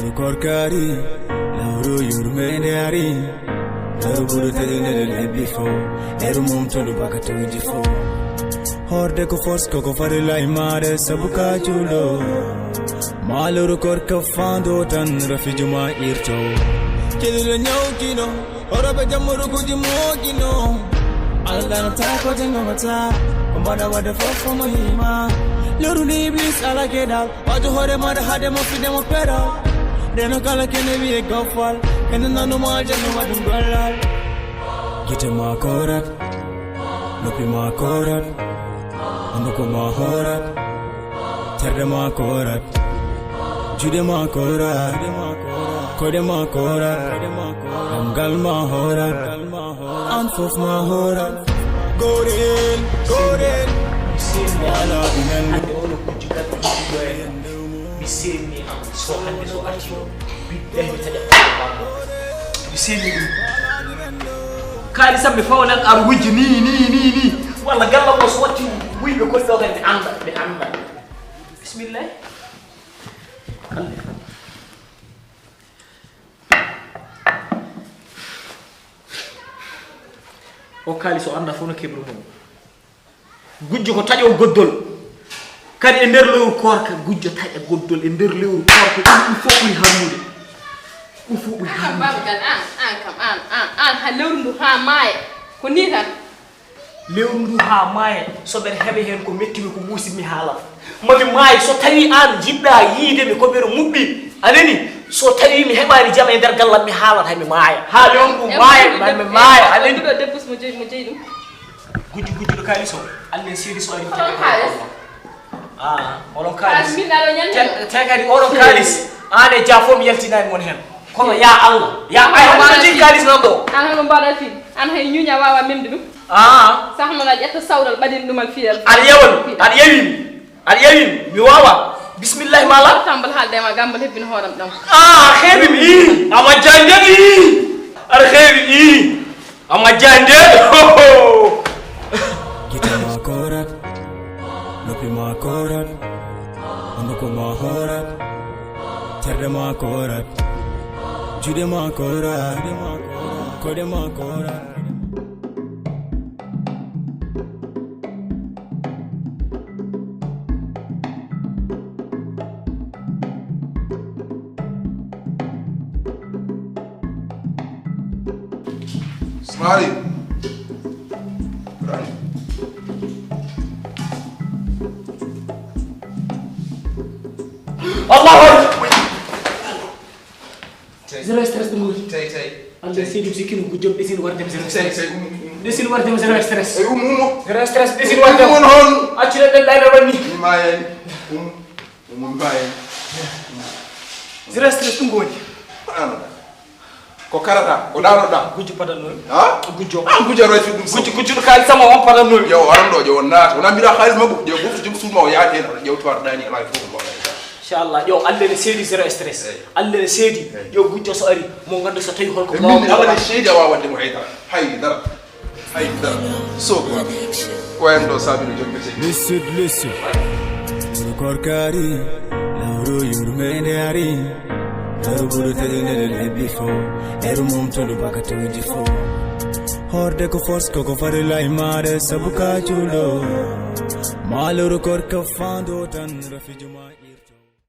korkari lawru yurmende ari laru buru tadine le bifo eru mum tolu bakato jifo horde ko force ko fare lai mare sabuka chulo maluru korka fando tan rafijuma irto kedule nyawkino orobe jamuru kujimogino Allah ta ko jenga mata mbada wada fofo mahima luru ni iblis ala kedal waju hore mada hade mo fide mo pera deno kala kene wi gofal kene nanu ma janu wadum golal gite ma korat lopi ma korat anduko ma horat terde ma korat jude ma korat kode ma korat amgal ma horat anfof ma horat goren wala binal bisemi am so hande so arti billahi tada bisemi kali sambe fawlan ar wuji ni wala galla mo so watti wiibe ko do gande anda be anda bismillah o kali so anda fono kebru mo gujjo ko tajo goddol kadi e nder lewru korka gujjo taja goddol e nder lewru korka dum fo buri harmude dum fo buri harmude babagal an kam an ha lewru ndu ha maaye ko ni tan lewru ndu ha maaye so ber hebe hen ko metti mi ko musi mi hala mami maaye so tawi an jidda yiide mi ko ber mubbi anani so tawi mi hebari jama e nder gallam mi hala tan mi maaye ha lewru ndu maaye mi maaye anani do debus mo jeyi dum gujjo do kali so alle sedi so ari olon kalis kalis min dalo nyande tegadi olon kalis ane jafo mi yaltinani mon hen kono ya Allah ya ay ma jin kalis non do an no bada fi an hay nyunya wawa memde dum sax mo la jetta sawdal badin dumal fiyal ad yewin mi wawa bismillah mala tambal halde ma gambal hebbin horam dam khebi mi ama jande ar khebi ama jande gite ma korat lopi ma korat anduko ma horat terde ma korat jude ma korat kode ma korat Smiley. Allah zero stress dum Tay. ande sidu sikinu gujjom desin warde zero stress Tay. desin warde zero stress Umumo. zero stress desin warde Umumo hon. acire den dayna banni Mayen. Mayen. zero stress dum goni Ano. Ko karata, ko dano da. gujjo padanol Ha? gujjo Gujjo roy fi dum. gujjo kali sama on padanol Yow waram do je wonna, wona mbira khalis mabu, je buftu jum sulma o yaade yow twar dani ala fu ko. inshallah yo alle ne sedi zero stress alle ne sedi yo gujjo so ari mo ganda so tawi holko Min ala ni shedi wa wande mo hayta. Haydara. So ko. Ko en do sabi no jombe te. listen korkari lawru yurmende ari laru buru tadine le bifo eru mum tolu bakato jifo horde ko force ko fare lai mare sabuka chulo maluru korka fando tan rafijuma